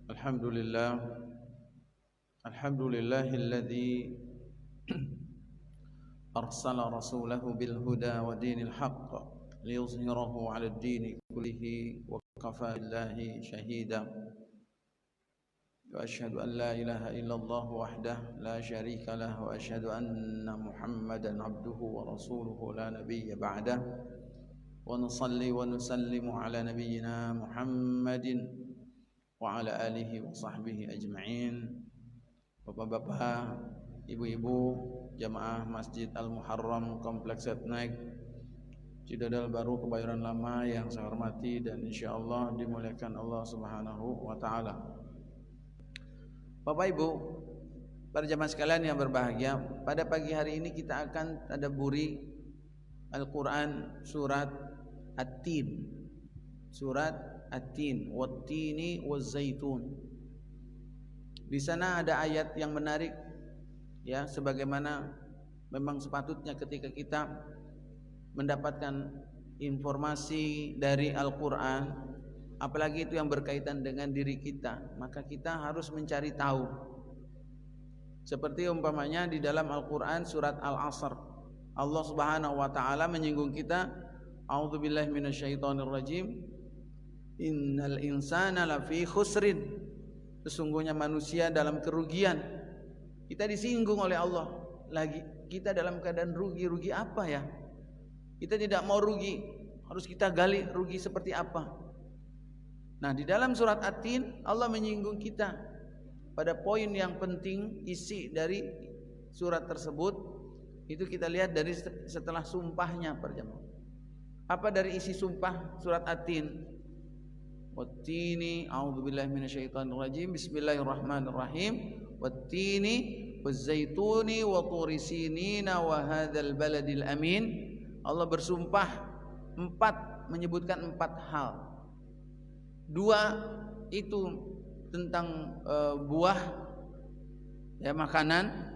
Alhamdulillah, alhamdulillahilladzi arsala rasulahu bil huda wa dinil haqq liyuzhirahu 'alad dini kullihi wa kafa billahi shahida. Wa asyhadu an la ilaha illallah wahdahu la syarika lah wa asyhadu anna Muhammadan 'abduhu wa rasuluhu la nabiyya ba'dah. Wa nusalli wa nusallimu 'ala nabiyyina Muhammadin wa ala alihi wa sahbihi ajma'in. Bapak-bapak, ibu-ibu, jamaah Masjid Al-Muharram Kompleks Setnek Cidadal Baru Kebayoran Lama yang saya hormati dan insyaallah dimuliakan Allah Subhanahu wa taala. Bapak Ibu, para jamaah sekalian yang berbahagia, pada pagi hari ini kita akan tadabburi Al-Qur'an surat At-Tin. Surat At-Tin, wat-tini waz-zaitun. Di sana ada ayat yang menarik, ya, sebagaimana memang sepatutnya ketika kita mendapatkan informasi dari Al-Qur'an, apalagi itu yang berkaitan dengan diri kita, maka kita harus mencari tahu. Seperti umpamanya di dalam Al-Qur'an surat Al-Asr, Allah Subhanahu wa taala menyinggung kita, a'udzubillahi minasyaitonirrajim. Innal insana lafi khusrin. Sesungguhnya manusia dalam kerugian. Kita disinggung oleh Allah. Lagi kita dalam keadaan rugi. Rugi apa ya? Kita tidak mau rugi. Harus kita gali rugi seperti apa. Nah, di dalam surat At-Tin Allah menyinggung kita pada poin yang penting. Isi dari surat tersebut itu kita lihat dari setelah sumpahnya perjamaah. Apa dari isi sumpah surat At-Tin? Wattini, a'udzubillahi minasyaitonirrajim. Bismillahirrahmanirrahim. Wattini wazzaituni wa turi sinina wa hadzal baladil amin. Allah bersumpah menyebutkan 4 hal. 2 itu tentang buah, ya, makanan,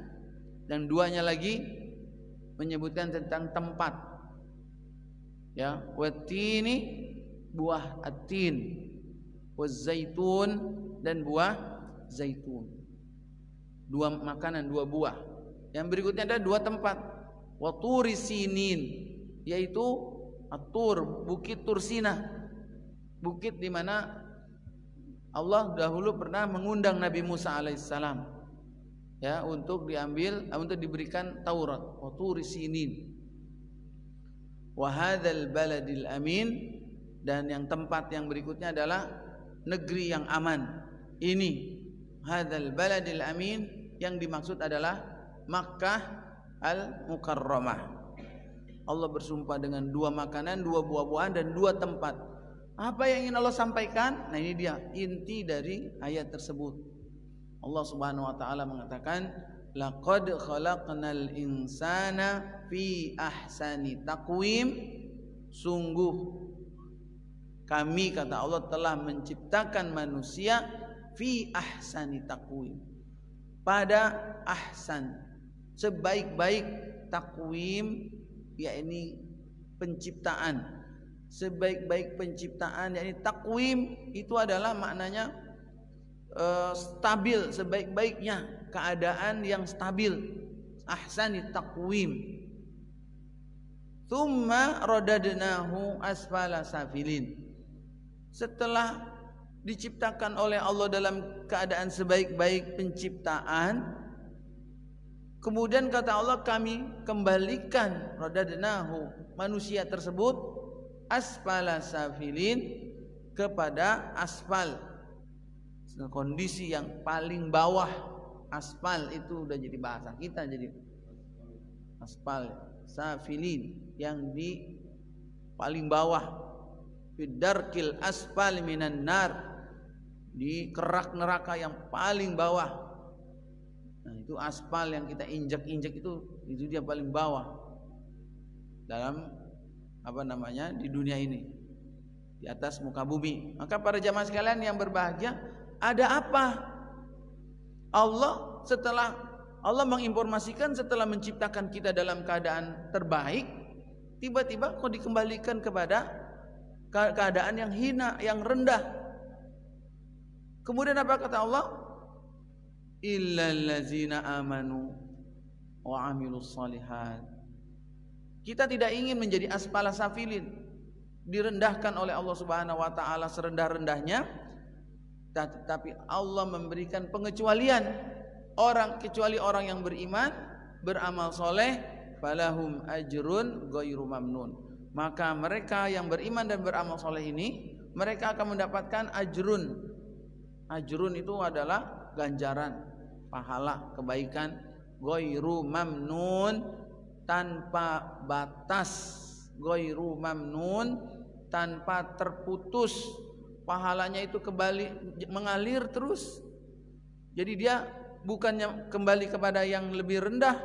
dan 2-nya lagi menyebutkan tentang tempat. Ya, wattini buah at-tin, waz-zaitun dan buah zaitun. 2 makanan, 2 buah. Yang berikutnya ada 2 tempat. Wa turi sinin, yaitu at-tur, bukit Tursina. Bukit di mana Allah dahulu pernah mengundang Nabi Musa alaihissalam, ya, untuk diberikan Taurat. Wa turi sinin. Wa hadzal baladil amin, dan yang tempat yang berikutnya adalah negeri yang aman. Ini hadzal baladil amin, yang dimaksud adalah Makkah al-Mukarramah. Allah bersumpah dengan 2 makanan, 2 buah-buahan, dan 2 tempat. Apa yang ingin Allah sampaikan? Nah, ini dia inti dari ayat tersebut. Allah Subhanahu wa taala mengatakan, laqad khalaqnal insana fi ahsani taqwim. Sungguh kami, kata Allah, telah menciptakan manusia fi ahsani taqwim, pada ahsan, sebaik-baik takwim, yakni penciptaan, sebaik-baik penciptaan, yakni takwim itu adalah maknanya stabil, sebaik-baiknya keadaan yang stabil, ahsani takwim. Tsumma radadnahu asfala safilin. Setelah diciptakan oleh Allah dalam keadaan sebaik-baik penciptaan, kemudian kata Allah, kami kembalikan radadnahu, manusia tersebut, asfala safilin, kepada asfal, kondisi yang paling bawah. Asfal itu udah jadi bahasa kita, jadi asfal, safilin, yang di paling bawah. Fidarkil asfal minan nar, di kerak neraka yang paling bawah. Nah, itu aspal yang kita injak-injak, itu dia paling bawah dalam di dunia ini, di atas muka bumi. Maka para jamaah sekalian yang berbahagia, ada apa? Allah menginformasikan setelah menciptakan kita dalam keadaan terbaik, tiba-tiba kok dikembalikan kepada keadaan yang hina, yang rendah. Kemudian apa kata Allah? Illal ladzina amanu wa amilus shalihat. Kita tidak ingin menjadi asfala safilin, direndahkan oleh Allah Subhanahu wa taala serendah-rendahnya, tapi Allah memberikan pengecualian kecuali orang yang beriman, beramal soleh, falahum ajrun ghairu mamnun. Maka mereka yang beriman dan beramal soleh ini, mereka akan mendapatkan ajrun. Ajrun itu adalah ganjaran, pahala, kebaikan, ghairu mamnun, tanpa batas, ghairu mamnun, tanpa terputus. Pahalanya itu kembali mengalir terus. Jadi dia bukannya kembali kepada yang lebih rendah,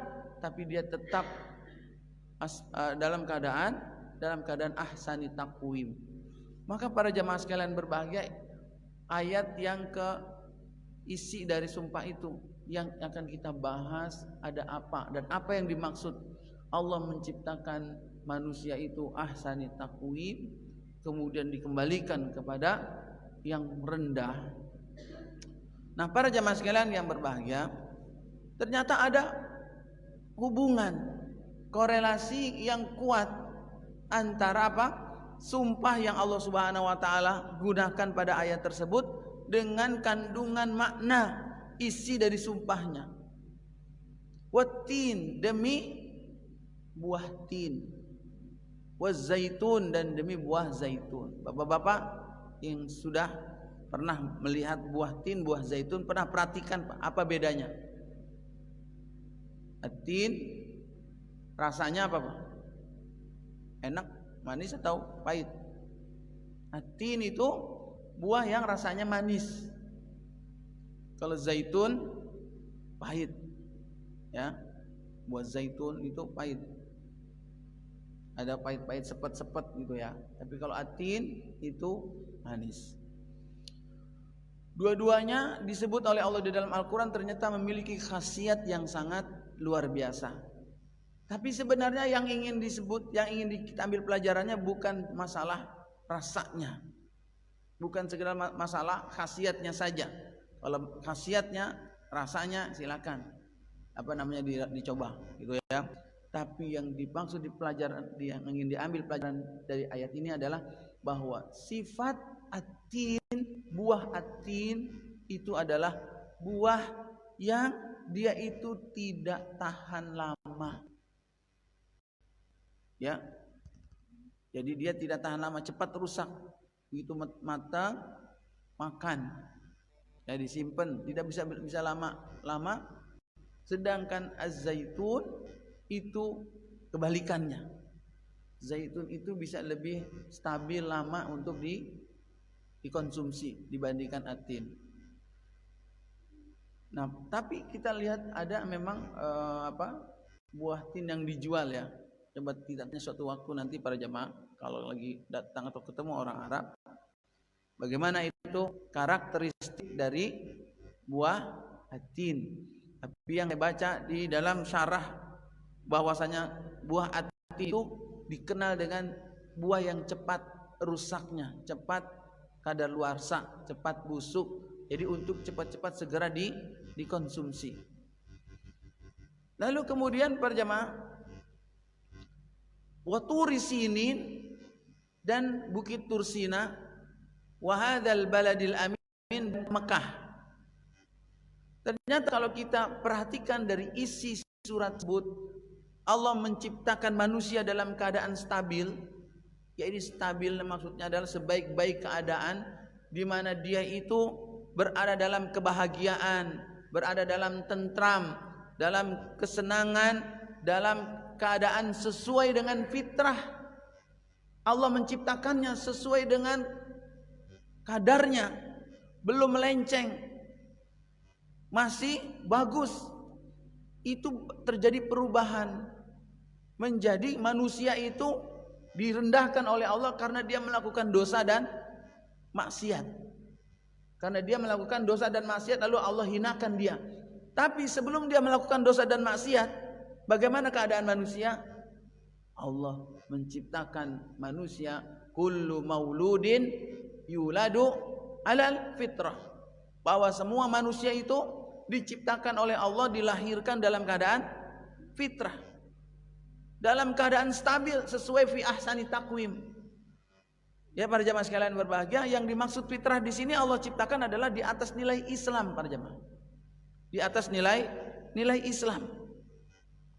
tapi dia tetap dalam keadaan ahsani taqwim. Maka para jamaah sekalian berbahagia, ayat yang isi dari sumpah itu yang akan kita bahas ada apa dan apa yang dimaksud Allah menciptakan manusia itu ahsani taqwim, kemudian dikembalikan kepada yang rendah. Nah, para jamaah sekalian yang berbahagia, ternyata ada hubungan, korelasi yang kuat antara apa? Sumpah yang Allah Subhanahu wa taala gunakan pada ayat tersebut dengan kandungan makna isi dari sumpahnya. Wattin, demi buah tin. Wazaitun, dan demi buah zaitun. Bapak-bapak yang sudah pernah melihat buah tin, buah zaitun, pernah perhatikan apa bedanya? Tin rasanya apa, Pak? Enak, manis atau pahit? Tin itu buah yang rasanya manis. Kalau zaitun pahit, ya. Buah zaitun itu pahit. Ada pahit-pahit, sepet-sepet gitu ya. Tapi kalau atin itu manis. Dua-duanya disebut oleh Allah di dalam Al-Quran ternyata memiliki khasiat yang sangat luar biasa. Tapi sebenarnya yang ingin disebut, yang ingin kita ambil pelajarannya bukan masalah rasanya, bukan sekedar masalah khasiatnya saja. Kalau khasiatnya, rasanya silakan dicoba gitu ya. Tapi yang dimaksud di pelajaran, yang ingin diambil pelajaran dari ayat ini adalah bahwa sifat atin, buah atin itu adalah buah yang dia itu tidak tahan lama. Ya. Jadi dia tidak tahan lama, cepat rusak. Begitu matang, makan. Ya, disimpan, tidak bisa lama. Sedangkan az-zaitun itu kebalikannya. Zaitun itu bisa lebih stabil lama untuk dikonsumsi dibandingkan atin. Nah, tapi kita lihat ada memang buah tin yang dijual ya. Coba tidaknya suatu waktu nanti para jamaah kalau lagi datang atau ketemu orang Arab, bagaimana itu karakteristik dari buah atin. Tapi yang saya baca di dalam syarah bahwasanya buah atin itu dikenal dengan buah yang cepat rusaknya, cepat kadaluarsa, cepat busuk. Jadi untuk cepat-cepat segera dikonsumsi. Lalu kemudian para jamaah, wa turi sinin, dan bukit Tursina, wa hadzal baladil amin, Mekah. Ternyata kalau kita perhatikan dari isi surat tersebut, Allah menciptakan manusia dalam keadaan stabil. Ya, ini stabil maksudnya adalah sebaik-baik keadaan di mana dia itu berada dalam kebahagiaan, berada dalam tentram, dalam kesenangan, dalam keadaan sesuai dengan fitrah. Allah menciptakannya sesuai dengan kadarnya, belum melenceng, masih bagus. Itu terjadi perubahan, menjadi manusia itu direndahkan oleh Allah karena dia melakukan dosa dan maksiat. Karena dia melakukan dosa dan maksiat, lalu Allah hinakan dia. Tapi sebelum dia melakukan dosa dan maksiat, bagaimana keadaan manusia? Allah menciptakan manusia, kullu mauludin yuladu alal fitrah. bahwa semua manusia itu diciptakan oleh Allah, dilahirkan dalam keadaan fitrah, dalam keadaan stabil sesuai fi ahsani taqwim. Ya para jamaah sekalian berbahagia, yang dimaksud fitrah di sini Allah ciptakan adalah di atas nilai Islam para jamaah. Di atas nilai Islam.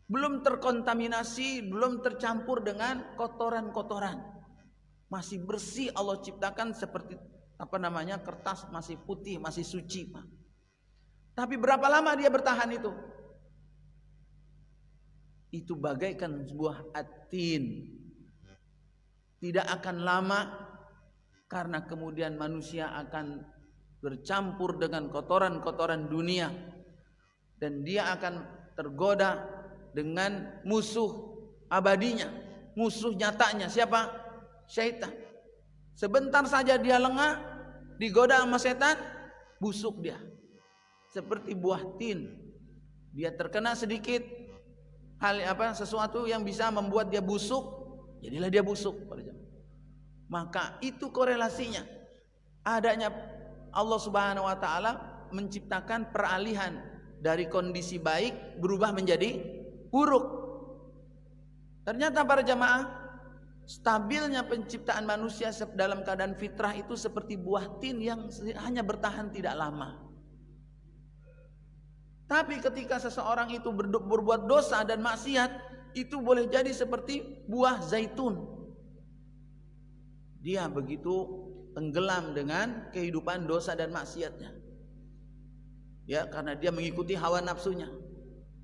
Belum terkontaminasi, belum tercampur dengan kotoran-kotoran. Masih bersih Allah ciptakan seperti kertas, masih putih, masih suci, Pak. Tapi berapa lama dia bertahan itu? Itu bagaikan sebuah atin. Tidak akan lama, karena kemudian manusia akan bercampur dengan kotoran-kotoran dunia, dan dia akan tergoda dengan musuh abadinya, musuh nyatanya. Siapa? Syaitan. Sebentar saja dia lengah, digoda sama setan, busuk dia. Seperti buah tin, dia terkena sedikit sesuatu yang bisa membuat dia busuk, jadilah dia busuk. Maka itu korelasinya, adanya Allah Subhanahu wa taala menciptakan peralihan dari kondisi baik berubah menjadi buruk. Ternyata para jamaah, stabilnya penciptaan manusia dalam keadaan fitrah itu seperti buah tin yang hanya bertahan tidak lama. Tapi ketika seseorang itu berbuat dosa dan maksiat, itu boleh jadi seperti buah zaitun. Dia begitu tenggelam dengan kehidupan dosa dan maksiatnya. Ya, karena dia mengikuti hawa nafsunya.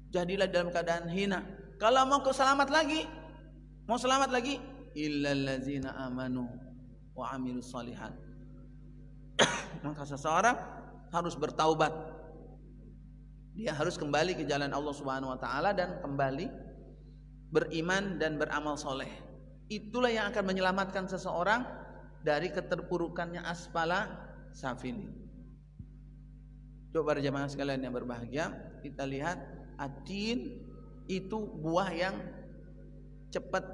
Jadilah dalam keadaan hina. Kalau mau selamat lagi, illal ladzina amanu wa amilus shalihat. Maka seseorang harus bertaubat. Dia harus kembali ke jalan Allah Subhanahu wa taala dan kembali beriman dan beramal soleh. Itulah yang akan menyelamatkan seseorang dari keterpurukannya asfala safilin. Coba para jamaah sekalian yang berbahagia, kita lihat atin itu buah yang cepat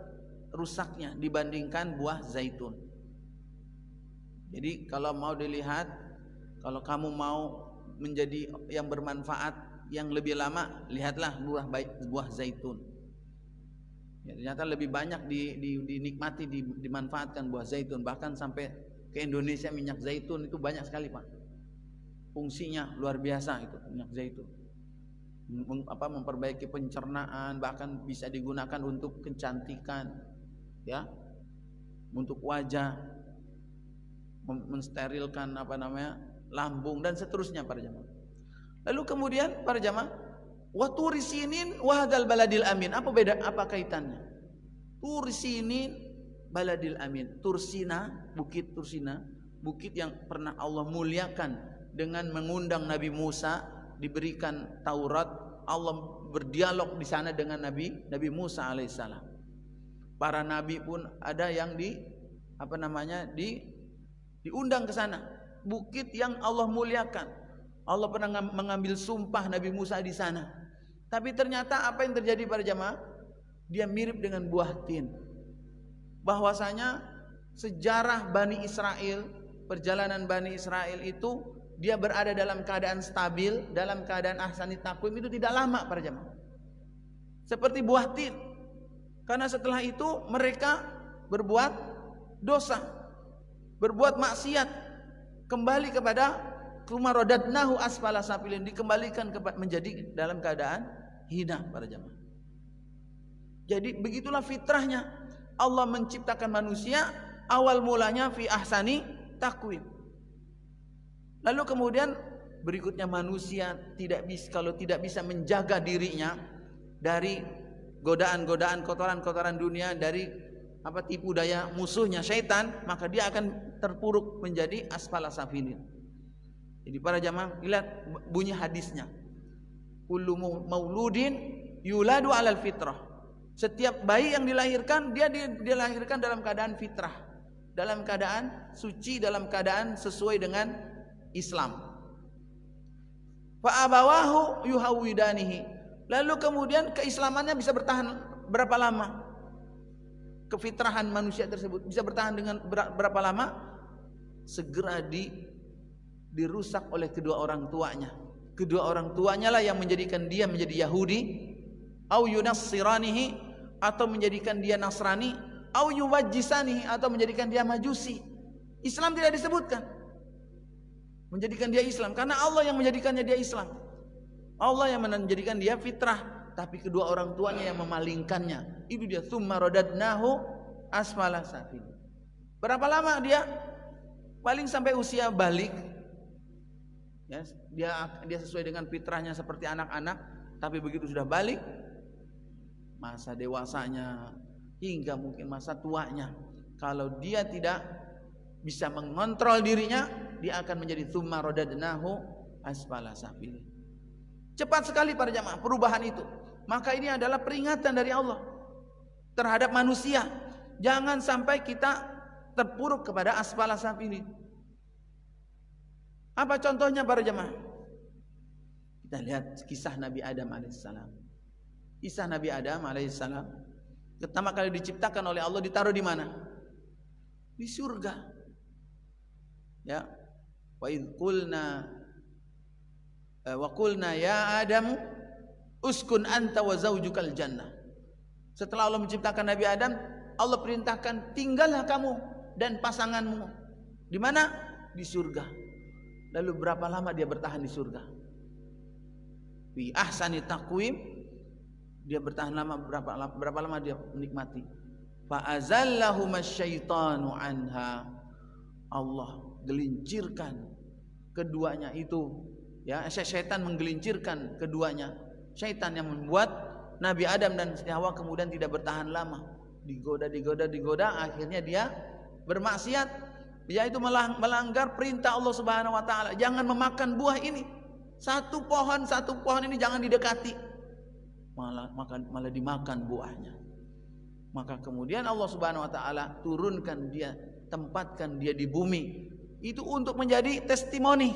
rusaknya dibandingkan buah zaitun. Jadi kalau mau dilihat, kalau kamu mau menjadi yang bermanfaat yang lebih lama, lihatlah buah zaitun. Ya, ternyata lebih banyak dinikmati, dimanfaatkan buah zaitun. Bahkan sampai ke Indonesia minyak zaitun itu banyak sekali, Pak. Fungsinya luar biasa itu minyak zaitun. Memperbaiki pencernaan, bahkan bisa digunakan untuk kecantikan, ya, untuk wajah, mensterilkan lambung dan seterusnya para jamaah. Lalu kemudian para jamaah, wa turi sinin wa hadzal baladil amin. Apa kaitannya? Turi sinin baladil amin. Tursina, bukit Tursina, bukit yang pernah Allah muliakan dengan mengundang Nabi Musa, diberikan Taurat. Allah berdialog di sana dengan Nabi Musa alaihissalam. Para nabi pun ada yang diundang ke sana. Bukit yang Allah muliakan. Allah pernah mengambil sumpah Nabi Musa di sana. Tapi ternyata apa yang terjadi pada jamaah? Dia mirip dengan buah tin. Bahwasanya sejarah Bani Israel, perjalanan Bani Israel itu dia berada dalam keadaan stabil, dalam keadaan ahsani taqwim itu tidak lama para jamaah. Seperti buah tin. Karena setelah itu mereka berbuat dosa, berbuat maksiat, kembali kepada kumarodadnahu asfala safilin, dikembalikan menjadi dalam keadaan hina para jamaah. Jadi begitulah fitrahnya. Allah menciptakan manusia awal mulanya fi ahsani taqwim. Lalu kemudian berikutnya manusia kalau tidak bisa menjaga dirinya dari godaan-godaan kotoran-kotoran dunia, dari tipu daya musuhnya syaitan, maka dia akan terpuruk menjadi asfala safilin. Jadi para jamaah, lihat bunyi hadisnya. Kullu mauludin yuladu alal fitrah. Setiap bayi yang dilahirkan, dia dilahirkan dalam keadaan fitrah, dalam keadaan suci, dalam keadaan sesuai dengan Islam. Fa abawahu yuhawidanihi. Lalu kemudian keislamannya bisa bertahan berapa lama? Kefitrahan manusia tersebut bisa bertahan dengan berapa lama? Segera dirusak oleh kedua orang tuanya. Kedua orang tuanya lah yang menjadikan dia menjadi Yahudi, au yunassiranihi, atau menjadikan dia Nasrani, au yuwajjisanihi, atau menjadikan dia Majusi. Islam tidak disebutkan menjadikan dia Islam, karena Allah yang menjadikannya dia Islam. Allah yang menjadikan dia fitrah, tapi kedua orang tuanya yang memalingkannya. Itu dia tsumma radadnahu asfala safil. Berapa lama dia? Paling sampai usia balik. Ya, dia sesuai dengan fitrahnya seperti anak-anak, tapi begitu sudah balik, masa dewasanya hingga mungkin masa tuanya, kalau dia tidak bisa mengontrol dirinya, dia akan menjadi tsumma radadnahu asfala safil. Cepat sekali para jamaah perubahan itu. Maka ini adalah peringatan dari Allah terhadap manusia. Jangan sampai kita terpuruk kepada asfala safilin. Apa contohnya para jamaah? Kita lihat kisah Nabi Adam alaihissalam. Kisah Nabi Adam alaihissalam, pertama kali diciptakan oleh Allah, ditaruh di mana? Di surga. Ya, wa idh qulna wa qulna ya Adam uskun anta wa zaujukal jannah. Setelah Allah menciptakan Nabi Adam, Allah perintahkan tinggallah kamu dan pasanganmu di mana? Di surga. Lalu berapa lama dia bertahan di surga? Fi ahsani taqwim, dia bertahan lama berapa lama dia menikmati? Fa azallahumasyaitanu anha. Allah gelincirkan keduanya itu, ya, syaitan menggelincirkan keduanya. Syaitan yang membuat Nabi Adam dan Hawa kemudian tidak bertahan lama, digoda, akhirnya dia bermaksiat, yaitu melanggar perintah Allah Subhanahu wa taala. Jangan memakan buah ini. Satu pohon ini jangan didekati. Malah dimakan buahnya. Maka kemudian Allah Subhanahu wa taala turunkan dia, tempatkan dia di bumi. Itu untuk menjadi testimoni,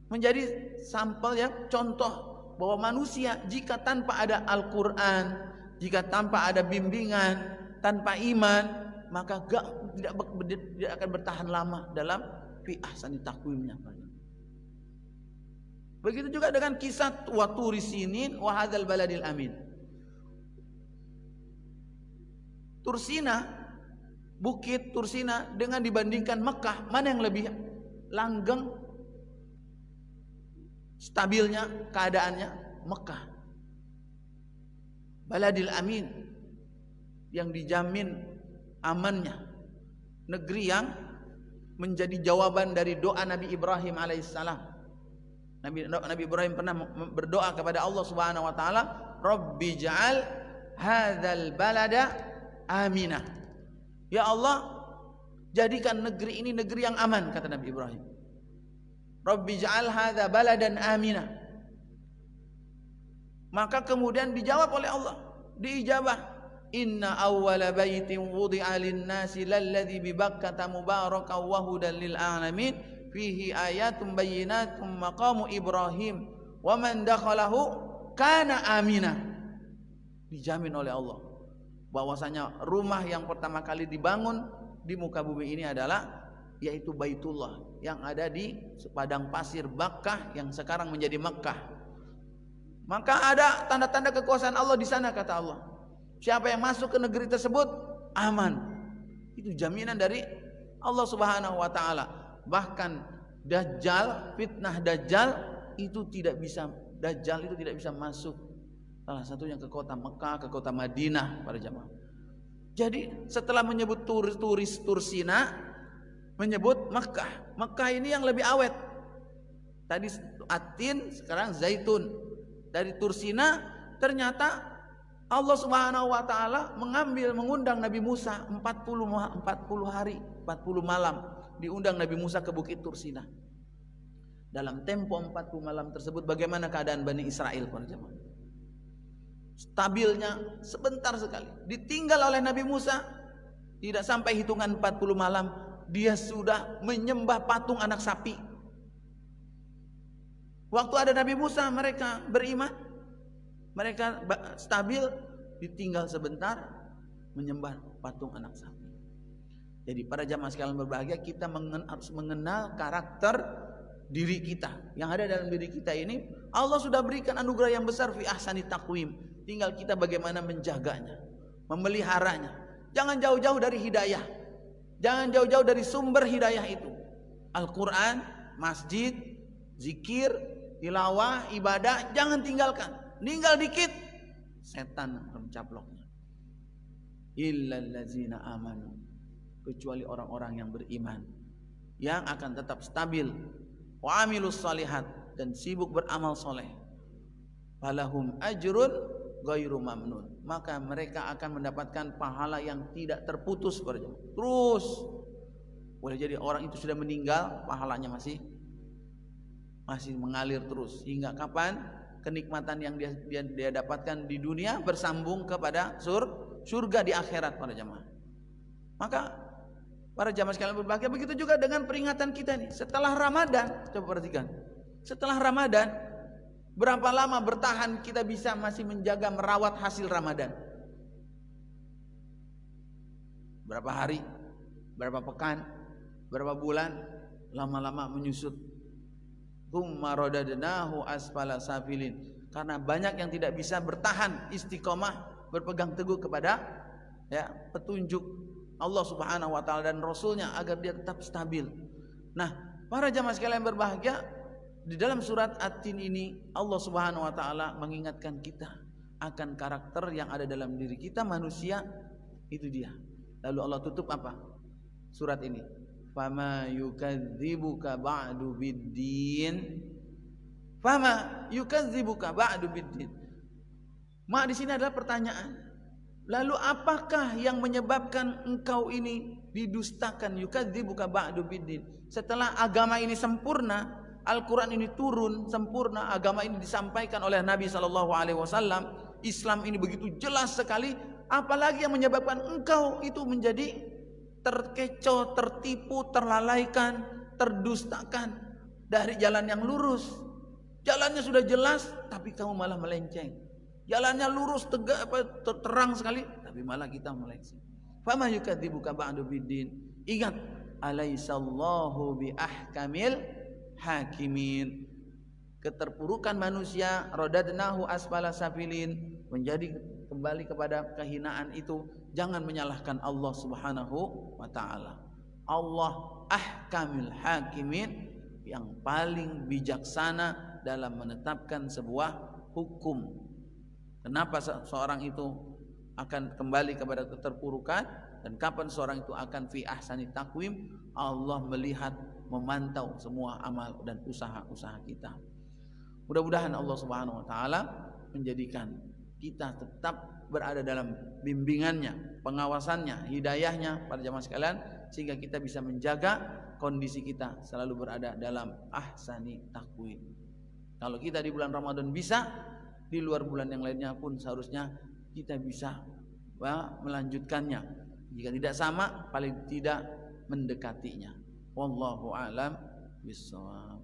menjadi sampel, ya, contoh bahwa manusia jika tanpa ada Al-Quran, jika tanpa ada bimbingan, tanpa iman, maka tidak akan bertahan lama dalam fi ahsani taqwimnya. Begitu juga dengan kisah wa turi sinin wa hadzal baladil amin. Tursina, Bukit Tursina dengan dibandingkan Mekah, mana yang lebih langgeng stabilnya keadaannya? Mekah. Baladil amin, yang dijamin amannya, negeri yang menjadi jawaban dari doa Nabi Ibrahim alaihissalam. Nabi Ibrahim pernah berdoa kepada Allah Subhanahu wa taala, Rabbi ja'al hadzal balada aminah. Ya Allah, jadikan negeri ini negeri yang aman, kata Nabi Ibrahim. Rabbi ja'al hadza baladan aminah. Maka kemudian dijawab oleh Allah, diijabah, inna awwala baitin wudi'a lin-nasi lalladzi bi Bakkata mubarakan wa hudan lil alamin fihi ayatun bayyinatun maqamu Ibrahim wa man dakhalahu kana aminah. Dijamin oleh Allah bahwasanya rumah yang pertama kali dibangun di muka bumi ini adalah yaitu Baitullah yang ada di padang pasir Bakkah yang sekarang menjadi Mekkah. Maka ada tanda-tanda kekuasaan Allah di sana, kata Allah. Siapa yang masuk ke negeri tersebut aman. Itu jaminan dari Allah Subhanahu wa taala. Bahkan Dajjal, fitnah Dajjal itu tidak bisa masuk, salah satunya ke kota Mekah, ke kota Madinah, para jamaah. Jadi setelah menyebut Tursina, menyebut Mekah. Mekah ini yang lebih awet. Tadi Atin, sekarang Zaitun. Dari Tursina ternyata Allah Subhanahu wa taala mengundang Nabi Musa 40 hari, 40 malam diundang Nabi Musa ke Bukit Tursina. Dalam tempo 40 malam tersebut bagaimana keadaan Bani Israel, para jemaah? Stabilnya sebentar sekali. Ditinggal oleh Nabi Musa, tidak sampai hitungan 40 malam dia sudah menyembah patung anak sapi. Waktu ada Nabi Musa mereka beriman, mereka stabil, ditinggal sebentar menyembah patung anak sapi. Jadi para jamaah sekalian berbahagia, kita harus mengenal karakter diri kita. Yang ada dalam diri kita ini Allah sudah berikan anugerah yang besar fi ahsani taqwim. Tinggal kita bagaimana menjaganya, memeliharanya. Jangan jauh-jauh dari hidayah. Jangan jauh-jauh dari sumber hidayah itu. Al-Quran, masjid, zikir, tilawah, ibadah, jangan tinggalkan. Ninggal dikit, setan mencaploknya. Illal ladzina amanu, kecuali orang-orang yang beriman, yang akan tetap stabil, wa amilus shalihat, dan sibuk beramal soleh. Falahum ajrun ghairu mamnun, maka mereka akan mendapatkan pahala yang tidak terputus terus. Boleh jadi orang itu sudah meninggal, pahalanya masih mengalir terus hingga kapan? Kenikmatan yang dia dapatkan di dunia bersambung kepada surga di akhirat para jamaah. Maka para jamaah sekalian berbahagia, begitu juga dengan peringatan kita nih setelah Ramadan. Coba perhatikan, setelah Ramadan berapa lama bertahan kita bisa masih menjaga merawat hasil Ramadan? Berapa hari? Berapa pekan? Berapa bulan? Lama-lama menyusut. Tsumma radadnahu asfala safilin. Karena banyak yang tidak bisa bertahan istiqomah, berpegang teguh kepada petunjuk Allah Subhanahu wa taala dan Rasulnya agar dia tetap stabil. Nah, para jamaah sekalian berbahagia, di dalam surat At-Tin ini Allah Subhanahu wa taala mengingatkan kita akan karakter yang ada dalam diri kita manusia, itu dia. Lalu Allah tutup apa? Surat ini. Fama yukadzibuka ba'du biddin. Fama yukadzibuka ba'du biddin. Ma di sini adalah pertanyaan. Lalu apakah yang menyebabkan engkau ini didustakan? Yukadzibuka ba'du biddin. Setelah agama ini sempurna, Al-Quran ini turun sempurna, agama ini disampaikan oleh Nabi SAW, Islam ini begitu jelas sekali, apalagi yang menyebabkan engkau itu menjadi terkecoh, tertipu, terlalaikan, terdustakan dari jalan yang lurus? Jalannya sudah jelas, tapi kamu malah melenceng. Jalannya lurus, tegak, terang sekali, tapi malah kita melenceng. Fama yukadzibuka ba'du biddin. Ingat, alaisallahu bi ahkamil hakimin. Keterpurukan manusia, radadnahu asfala safilin, menjadi kembali kepada kehinaan itu. Jangan menyalahkan Allah Subhanahu wa taala. Allah ahkamil hakimin, yang paling bijaksana dalam menetapkan sebuah hukum. Kenapa seorang itu akan kembali kepada keterpurukan dan kapan seorang itu akan fi ahsani taqwim? Allah melihat, memantau semua amal dan usaha-usaha kita. Mudah-mudahan Allah Subhanahu wa taala menjadikan kita tetap berada dalam bimbingannya, pengawasannya, hidayahnya para jamaah sekalian, sehingga kita bisa menjaga kondisi kita selalu berada dalam ahsani taqwim. Kalau kita di bulan Ramadan bisa, di luar bulan yang lainnya pun seharusnya kita bisa melanjutkannya. Jika tidak sama, paling tidak mendekatinya. Wallahu a'lam bishawab.